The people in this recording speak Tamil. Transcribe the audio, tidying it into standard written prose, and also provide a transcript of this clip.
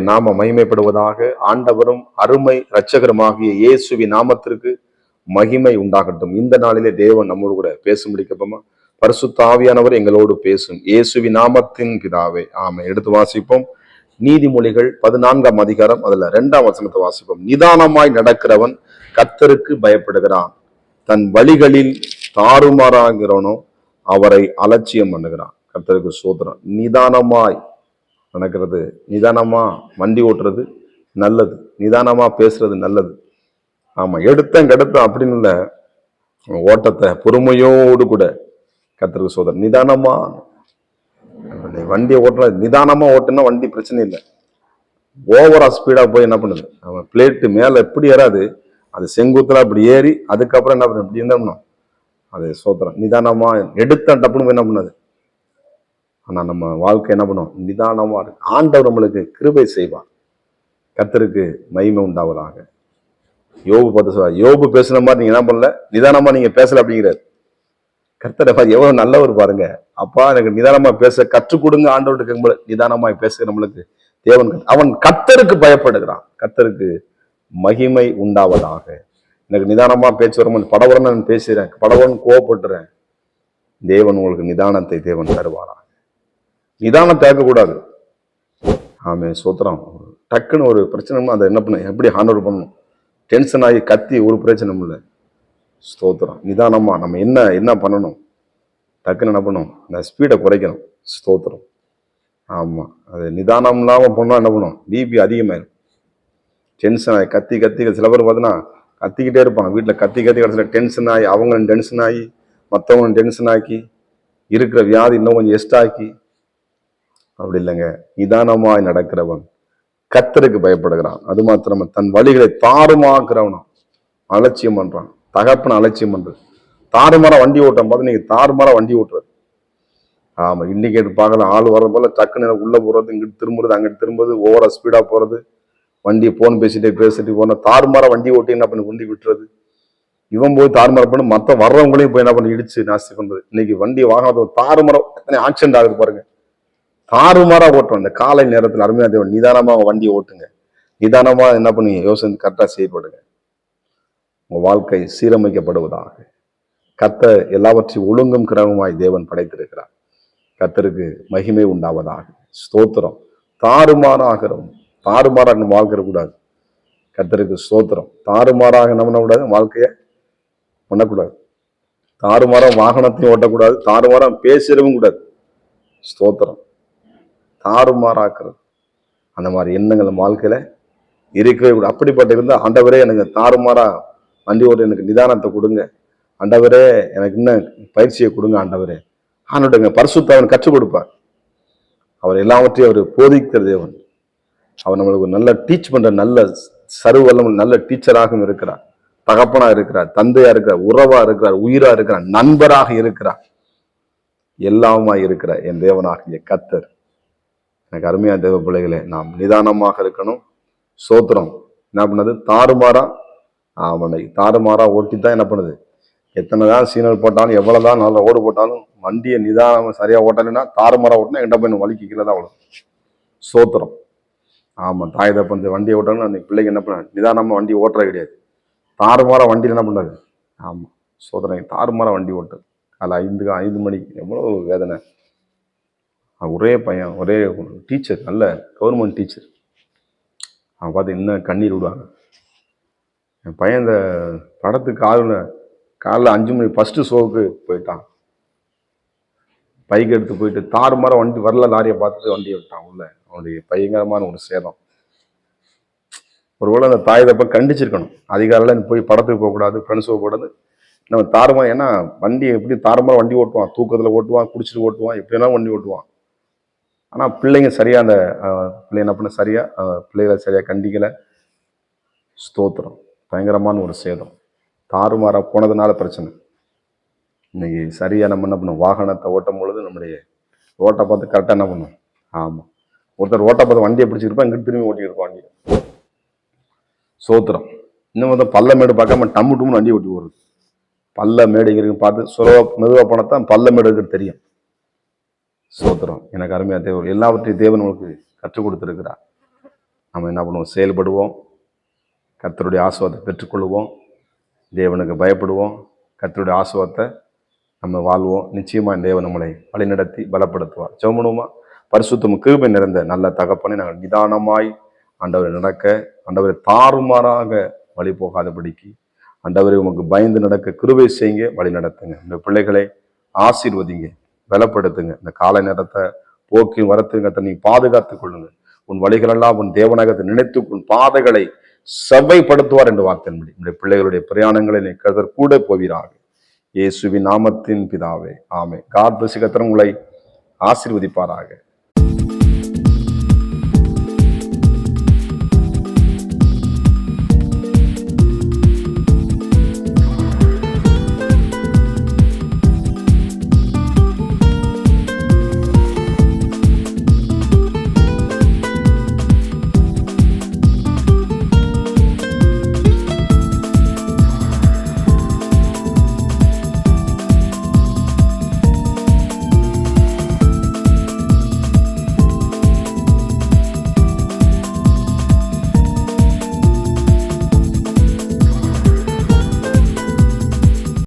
நாம மகிமைப்படுவதாக. ஆண்டவரும் அருமை இரட்சகருமாகிய இயேசுவின் நாமத்திற்கு மகிமை உண்டாகட்டும். இந்த நாளிலே தேவன் நம்மோடு கூட பேசும்படி கேட்போமா? பரிசுத்த ஆவியானவர் எங்களோடு பேசும். இயேசுவின் நாமத்தின் பிதாவே, ஆமென். எடுத்து வாசிப்போம். நீதிமொழிகள் 14ஆம் அதிகாரம், அதுல 2ஆம் வசனத்தை வாசிப்போம். நிதானமாய் நடக்கிறவன் கர்த்தருக்கு பயப்படுகிறான், தன் வழிகளில் தாறுமாறாகிறவனோ அவரை அலட்சியம் பண்ணுகிறான். கர்த்தருக்கு சோதரம். நிதானமாய் நடக்கிறது, நிதானமா வண்டி ஓட்டுறது நல்லது, நிதானமா பேசுறது நல்லது. ஆமா, எடுத்தேன் கெடுத்தேன் அப்படின்னு இல்லை, ஓட்டத்தை பொறுமையோடு கூட கர்த்தருக்கு சோதரன். நிதானமா வண்டியை ஓட்டுற, நிதானமா ஓட்டுனா வண்டி பிரச்சனை இல்லை. ஓவரா ஸ்பீடா போய் என்ன பண்ணுது, அவன் பிளேட்டு மேல எப்படி ஏறாது, அது செங்குத்துல அப்படி ஏறி அதுக்கப்புறம் என்ன பண்ணு, இப்படி இருந்தோம்னா அது சோத்திரம். நிதானமா எடுத்த டப்புன்னு போய் என்ன பண்ணாது. ஆனா நம்ம வாழ்க்கை என்ன பண்ணும், நிதானமா இருக்கு. ஆண்டவர் நம்மளுக்கு கிருபை செய்வார். கர்த்தருக்கு மகிமை உண்டாவதாக. யோபு பார்த்து சொல்ல, யோபு பேசுன மாதிரி நீங்க என்ன பண்ணல, நிதானமா நீங்க பேசல அப்படிங்கிறாரு. கர்த்தரை எவ்வளவு நல்லவர் பாருங்க. அப்பா எனக்கு நிதானமா பேச கற்றுக் கொடுங்க ஆண்டவர்கிட்ட கேட்கும்போது நிதானமா பேச நம்மளுக்கு தேவன். அவன் கர்த்தருக்கு பயப்படுகிறான். கர்த்தருக்கு மகிமை உண்டாவதாக. எனக்கு நிதானமா பேச்சு வரும்போது படவுடன் நான் பேசுறேன், படவுடன் கோவப்பட்டுறேன். தேவன் உங்களுக்கு நிதானத்தை தேவன் தருவாரா. நிதானம் தேக்கக்கூடாது. ஆமே சோத்திரம். டக்குன்னு ஒரு பிரச்சனை அதை என்ன பண்ண, எப்படி ஹேண்டில் பண்ணணும். டென்ஷன் ஆகி கத்தி ஒரு பிரச்சனை இல்லை. ஸ்தோத்திரம். நிதானமா நம்ம என்ன பண்ணணும், டக்குன்னு என்ன பண்ணணும், இந்த ஸ்பீடை குறைக்கணும். ஸ்தோத்திரம். ஆமா, அது நிதானம் இல்லாம பண்ணா என்ன பண்ணும், பிபி அதிகமாயிரும். டென்ஷன் ஆகி கத்தி சில பேர் பார்த்தீங்கன்னா கத்திக்கிட்டே இருப்பாங்க வீட்டில், கத்தி கடைசியில் டென்ஷன் ஆகி அவங்களும் டென்ஷன் ஆகி மற்றவங்களும் டென்ஷன் ஆக்கி இருக்கிற வியாதி இன்னும் கொஞ்சம் எஸ்டாக்கி. அப்படி இல்லைங்க, நிதானமாய் நடக்கிறவன் கர்த்தருக்கு பயப்படுகிறான். அது மாத்திரமா தன் வழிகளை தாறுமாக்குறவனும் அலட்சியம் பண்றான். தகப்பன அலட்சியம் பண்றது. தாறுமாற வண்டி ஓட்டம் பார்த்து நீங்க தாறுமாற வண்டி ஓட்டுறது. ஆமா, இண்டிகேட்டர் பார்க்கலாம், ஆள் வர்றது போல டக்குன்னு உள்ள போறது, இங்கிட்டு திரும்புறது, அங்கிட்டு திரும்புறது, ஓவரா ஸ்பீடா போறது, வண்டியை போன் பேசிட்டு போன தாறுமாற வண்டி ஓட்டி என்ன பண்ணி குண்டி விட்டுறது. இவன் போய் தாறுமாற பண்ணி மற்ற வர்றவங்களையும் போய் என்ன பண்ணி இடிச்சு நாஸ்தி பண்றது. இன்னைக்கு வண்டி வாகனத்தை தாறுமாற எத்தனை ஆக்சிடென்ட் ஆகுது பாருங்க. தாறுமாறா ஓட்டுறோம். இந்த காலை நேரத்தில் அருமையா தேவன் நிதானமா வண்டியை ஓட்டுங்க. நிதானமா என்ன பண்ணுங்க, யோசனை கரெக்டா செயல்படுங்க. உங்க வாழ்க்கை சீரமைக்கப்படுவதாக. கர்த்தர் எல்லாவற்றையும் ஒழுங்கும் கிரமமாய் தேவன் படைத்திருக்கிறார். கர்த்தருக்கு மகிமை உண்டாவதாக. ஸ்தோத்திரம். தாறுமாறாகிறோம், தாறுமாறாக நம்ம வாழ்க்கை கூடாது. கர்த்தருக்கு ஸ்தோத்திரம். தாறுமாறாக நம்ம பண்ணக்கூடாது, வாழ்க்கைய பண்ணக்கூடாது. தாறுமாறா வாகனத்தையும் ஓட்டக்கூடாது, தாறுமாறா பேசிடவும் கூடாது. ஸ்தோத்திரம். தாறுமாறாக்குறது, அந்த மாதிரி எண்ணங்கள் நம்ம வாழ்க்கையில இருக்கவே கூடாது. அப்படிப்பட்ட இருந்தா, ஆண்டவரே எனக்கு தாறுமாறா வண்டி ஓட்ட எனக்கு நிதானத்தை கொடுங்க ஆண்டவரே, எனக்கு இன்னும் பயிற்சியை கொடுங்க ஆண்டவரே. ஆண்டவங்க பரிசுத்த அவன் கற்றுக் கொடுப்பார். அவர் எல்லாவற்றையும் அவர் போதிக்கிற தேவன். அவர் நம்மளுக்கு நல்ல டீச் பண்ற நல்ல சர்வவல்லம் நல்ல டீச்சராகவும் இருக்கிறார், தகப்பனா இருக்கிறார், தந்தையா இருக்கிறார், உறவா இருக்கிறார், உயிரா இருக்கிறார், நண்பராக இருக்கிறார், எல்லாமா இருக்கிறார் என் தேவனாகிய கர்த்தர். எனக்கு அருமையா தேவ பிள்ளைகளே, நாம் நிதானமாக இருக்கணும். சோத்திரம். என்ன பண்ணது, தாறுமாறா அவனை தாறுமாறா ஓட்டித்தான் என்ன பண்ணுது, எத்தனைதான் சீனல் போட்டாலும் எவ்வளவுதான் நல்ல ஓடு போட்டாலும் வண்டியை நிதானம் சரியா ஓட்டலைன்னா, தாறுமாறா ஓட்டினா என்கிட்ட போய் வலிக்கு கீழே தான் அவ்வளவு. சோத்திரம். ஆமா, தாய் தப்ப வண்டியை ஓட்டணும். அந்த பிள்ளைங்க என்ன பண்ண, நிதானமா வண்டி ஓட்டுறது கிடையாது, தாறுமாறா வண்டியில் என்ன பண்ணாது. ஆமா சோதனை. தாறுமாறா வண்டி ஓட்டு காலை 5 மணிக்கு எவ்வளவு வேதனை. ஒரே பையன், ஒரே டீச்சர், நல்ல கவர்மெண்ட் டீச்சர். அவன் பார்த்து இன்னும் கண்ணீர் விடுவாங்க. என் பையன் இந்த படத்துக்கு காலைல 5 மணி ஃபர்ஸ்ட் ஷோவுக்கு போயிட்டான். பைக் எடுத்து போயிட்டு தாறுமாற வண்டி வரல, லாரியை பார்த்துட்டு வண்டியை விட்டான் உள்ள. அவனுடைய பயங்கரமான ஒரு சேதம். ஒருவேளை அந்த தாய் தப்ப கண்டிச்சிருக்கணும். அதிகாலையில் போய் படத்துக்கு போகக்கூடாது, ஃப்ரெண்ட்ஸ் போகக்கூடாது. நம்ம தாறுமாற, ஏன்னா வண்டி எப்படி தாறுமாற வண்டி ஓட்டுவான், தூக்கத்தில் ஓட்டுவான், குடிச்சிட்டு ஓட்டுவான், எப்படியெல்லாம் வண்டி ஓட்டுவான். ஆனால் பிள்ளைங்க சரியா அந்த பிள்ளை என்ன பண்ண, சரியா பிள்ளைகளை சரியா கண்டிக்கலை. ஸ்தோத்திரம். பயங்கரமான ஒரு சேதம். தாறுமாறா போனதுனால பிரச்சனை. இன்னைக்கு சரியா நம்ம என்ன பண்ணும், வாகனத்தை ஓட்டும் பொழுது நம்முடைய ரோட்டை பார்த்து கரெக்டாக என்ன பண்ணும். ஆமாம், ஒருத்தர் ரோட்டை பார்த்து வண்டியை பிடிச்சிருப்பான், இங்கிட்டு திரும்பி ஓட்டி இருப்பான் வண்டியை. சோத்திரம். இன்னும் வந்து பள்ள மேடு பார்க்காம டம்மு டம்னு வண்டி ஓட்டி போடுறது. பள்ள மேடு இருக்கு பார்த்து சுலபா மெதுவாக போனத்தான் பள்ள மேடு இருக்கிறது தெரியும். சோத்திரம். எனக்கு அருமையா தேவன் எல்லாவற்றையும் தேவன் உங்களுக்கு கற்றுக் கொடுத்திருக்கிறார். நம்ம என்ன பண்ணுவோம்? செயல்படுவோம், கர்த்தருடைய ஆசீர்வாதத்தை பெற்றுக்கொள்வோம், தேவனுக்கு பயப்படுவோம், கர்த்தருடைய ஆசீர்வாதத்தை நம்ம வாழ்வோம். நிச்சயமா தேவன் நம்மளை வழிநடத்தி பலப்படுத்துவார். ஜெபம் பண்ணுவோமா? பரிசுத்தமும் கிருபை நிறைந்த நல்ல தகப்பனை நாங்கள் நிதானமாய் ஆண்டவரை நடக்க, ஆண்டவரை தாறுமாறாக வழி போகாதபடிக்கு, ஆண்டவரை உமக்கு பயந்து நடக்க கிருபை செய்யுங்க, வழி நடத்துங்க. இந்த பிள்ளைகளை ஆசீர்வதிங்க, பலப்படுத்துங்க. இந்த காலை நேரத்தை போக்கி வரத்துங்க நீ பாதுகாத்துக் கொள்ளுங்க. உன் வழிகளெல்லாம் உன் தேவனாகத்தை நினைத்து உன் பாதைகளை செவ்வைப்படுத்துவார் என்று வார்த்தையின்படி இந்த பிள்ளைகளுடைய பிரயாணங்களை நீ கர்த்தர் கூட போவீராக. இயேசுவின் நாமத்தின் பிதாவே, ஆமென். God plus. கர்த்தர் உங்களை ஆசீர்வதிப்பாராக.